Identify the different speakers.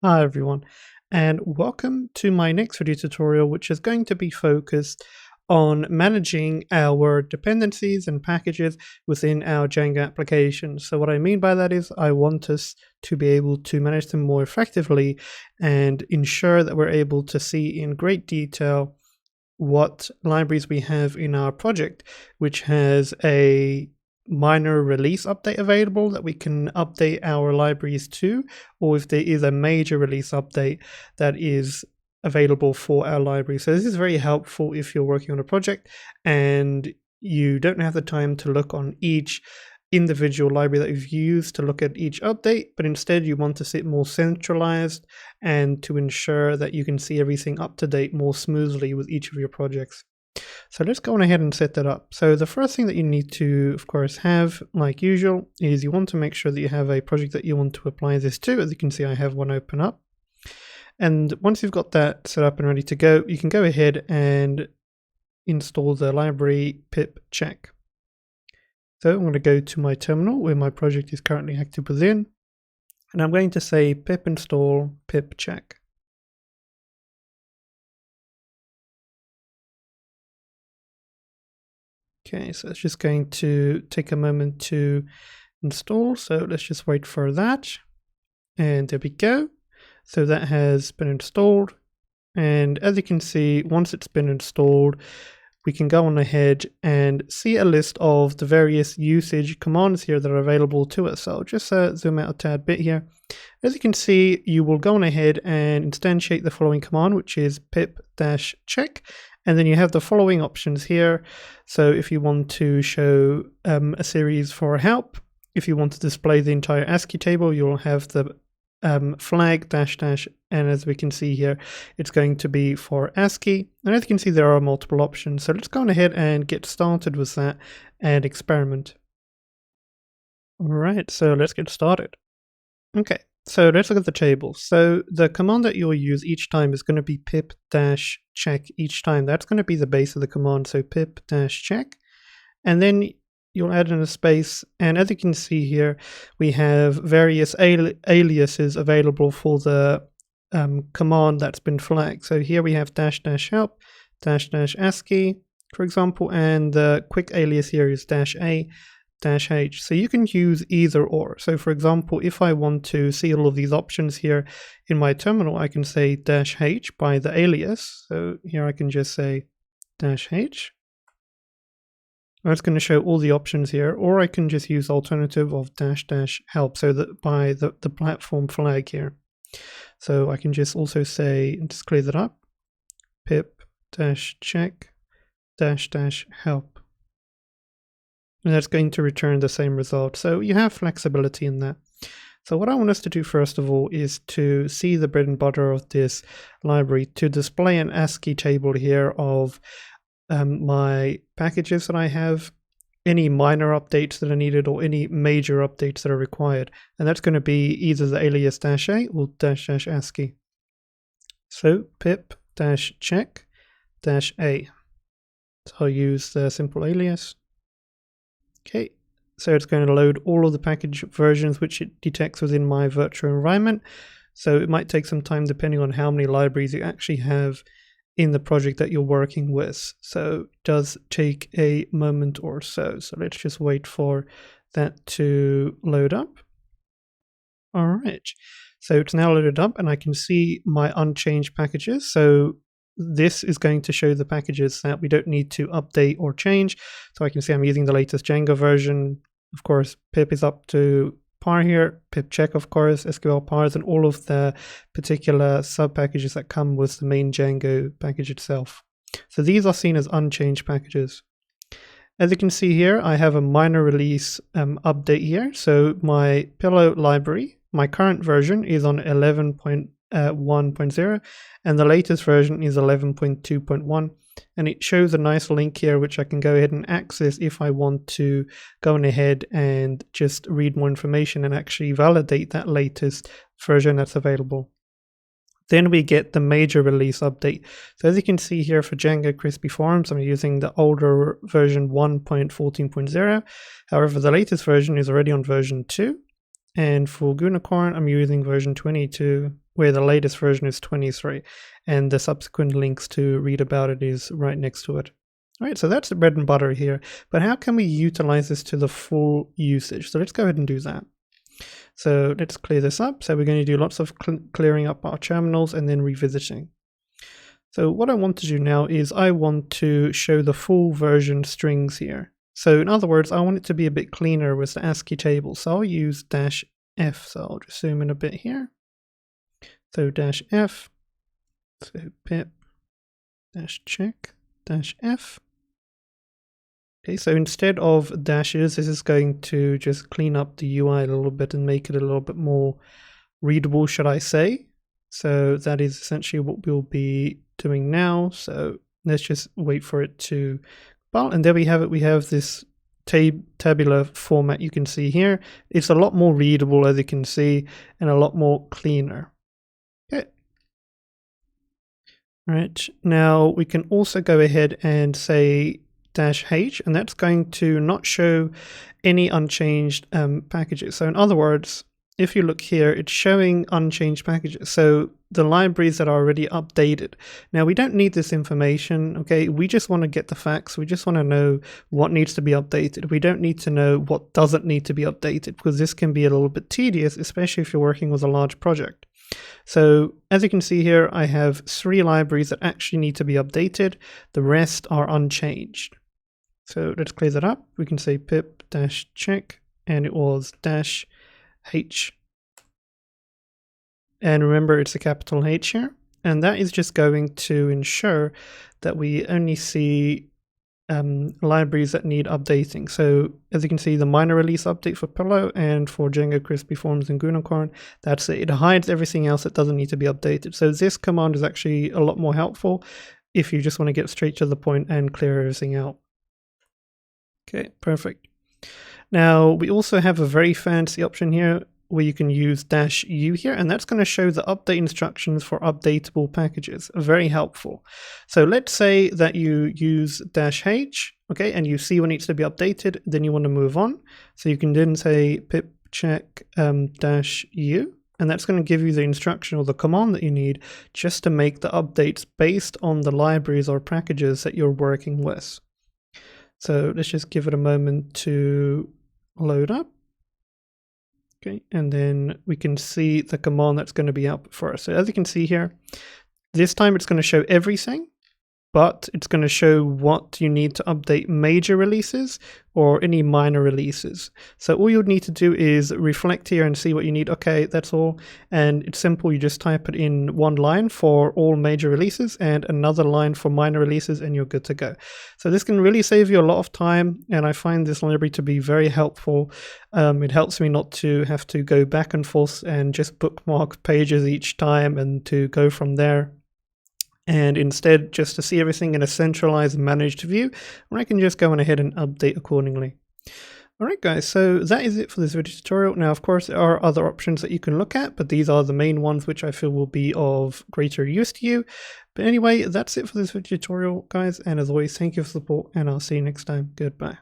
Speaker 1: Hi everyone, and welcome to my next video tutorial, which is going to be focused on managing our dependencies and packages within our Django application. So what I mean by that is I want us to be able to manage them more effectively and ensure that we're able to see in great detail what libraries we have in our project, which has a minor release update available that we can update our libraries to, or if there is a major release update that is available for our library. So this is very helpful if you're working on a project and you don't have the time to look on each individual library that you've used to look at each update, but instead you want to see it more centralized and to ensure that you can see everything up to date more smoothly with each of your projects. So let's go on ahead and set that up. So the first thing that you need to, of course, have, like usual, is you want to make sure that you have a project that you want to apply this to. As you can see, I have one open up. And once you've got that set up and ready to go, you can go ahead and install the library pip-check. So I'm going to go to my terminal where my project is currently active within, and I'm going to say pip install pip-check. Okay, so it's just going to take a moment to install, so let's just wait for that. And there we go. So that has been installed, and as you can see, once it's been installed, we can go on ahead and see a list of the various usage commands here that are available to us. So I'll just zoom out a tad bit here. As you can see, you will go on ahead and instantiate the following command, which is pip-check. And then you have the following options here. So if you want to show a series for help, if you want to display the entire ASCII table, you'll have the flag -- and as we can see here, it's going to be for ASCII. And as you can see, there are multiple options. So let's go on ahead and get started with that and experiment. All right, so let's get started. Okay, so let's look at the table. So the command that you'll use each time is going to be pip-check each time. That's going to be the base of the command. So pip-check, and then you'll add in a space, and as you can see here, we have various aliases available for the command that's been flagged. So here we have --help, --ASCII, for example, and the quick alias here is -a, -h. So you can use either or. So for example, if I want to see all of these options here in my terminal, I can say -h by the alias. So here I can just say -h. It's going to show all the options here, or I can just use the alternative of --help, so that by the platform flag here. So I can just also say, and just clear that up, pip-check --help. And that's going to return the same result. So you have flexibility in that. So what I want us to do first of all is to see the bread and butter of this library, to display an ASCII table here of my packages that I have, any minor updates that are needed or any major updates that are required. And that's going to be either the alias -a or --ASCII. So pip-check -a. So I'll use the simple alias. Okay, so it's going to load all of the package versions which it detects within my virtual environment. So it might take some time depending on how many libraries you actually have in the project that you're working with. So it does take a moment or so. So let's just wait for that to load up. All right, so it's now loaded up and I can see my unchanged packages. So this is going to show the packages that we don't need to update or change. So I can see I'm using the latest Django version. Of course, pip is up to par here, pip-check, of course, SQL pars, and all of the particular sub-packages that come with the main Django package itself. So these are seen as unchanged packages. As you can see here, I have a minor release update here. So my pillow library, my current version is on 11.1.0, and the latest version is 11.2.1. And it shows a nice link here which I can go ahead and access if I want to go on ahead and just read more information and actually validate that latest version that's available. Then we get the major release update. So as you can see here for Django Crispy Forms, I'm using the older version 1.14.0. However, the latest version is already on version 2. And for Gunicorn, I'm using version 22. where the latest version is 23, and the subsequent links to read about it is right next to it. All right, so that's the bread and butter here, but how can we utilize this to the full usage? So let's go ahead and do that. So let's clear this up. So we're going to do lots of clearing up our terminals and then revisiting. So what I want to do now is I want to show the full version strings here. So in other words, I want it to be a bit cleaner with the ASCII table. So I'll use -F. So I'll just zoom in a bit here. So -F, so pip -check -F. Okay, so instead of dashes, this is going to just clean up the UI a little bit and make it a little bit more readable, should I say. So that is essentially what we'll be doing now. So let's just wait for it to compile. And there we have it. We have this tabular format you can see here. It's a lot more readable, as you can see, and a lot more cleaner. Okay. All right. Now we can also go ahead and say -H, and that's going to not show any unchanged packages. So in other words, if you look here, it's showing unchanged packages. So the libraries that are already updated. Now we don't need this information, okay? We just want to get the facts. We just want to know what needs to be updated. We don't need to know what doesn't need to be updated, because this can be a little bit tedious, especially if you're working with a large project. So as you can see here, I have 3 libraries that actually need to be updated. The rest are unchanged. So let's clear that up. We can say pip-check, and it was -H. And remember, it's a capital H here. And that is just going to ensure that we only see libraries that need updating. So as you can see, the minor release update for Pillow and for Django Crispy Forms and Unicorn, that's it. It hides everything else that doesn't need to be updated. So this command is actually a lot more helpful if you just want to get straight to the point and clear everything out. Okay, perfect. Now we also have a very fancy option here where you can use -U here, and that's going to show the update instructions for updatable packages. Very helpful. So let's say that you use -H, okay, and you see what needs to be updated, then you want to move on. So you can then say pip-check -U, and that's going to give you the instruction or the command that you need just to make the updates based on the libraries or packages that you're working with. So let's just give it a moment to load up. Okay, and then we can see the command that's going to be output for us. So as you can see here, this time it's going to show everything, but it's going to show what you need to update major releases or any minor releases. So all you need to do is reflect here and see what you need. Okay, that's all. And it's simple. You just type it in one line for all major releases and another line for minor releases, and you're good to go. So this can really save you a lot of time, and I find this library to be very helpful. It helps me not to have to go back and forth and just bookmark pages each time and to go from there. And instead just to see everything in a centralized managed view, where I can just go on ahead and update accordingly. Alright guys, so that is it for this video tutorial. Now of course there are other options that you can look at, but these are the main ones which I feel will be of greater use to you. But anyway, that's it for this video tutorial guys, and as always, thank you for the support, and I'll see you next time. Goodbye.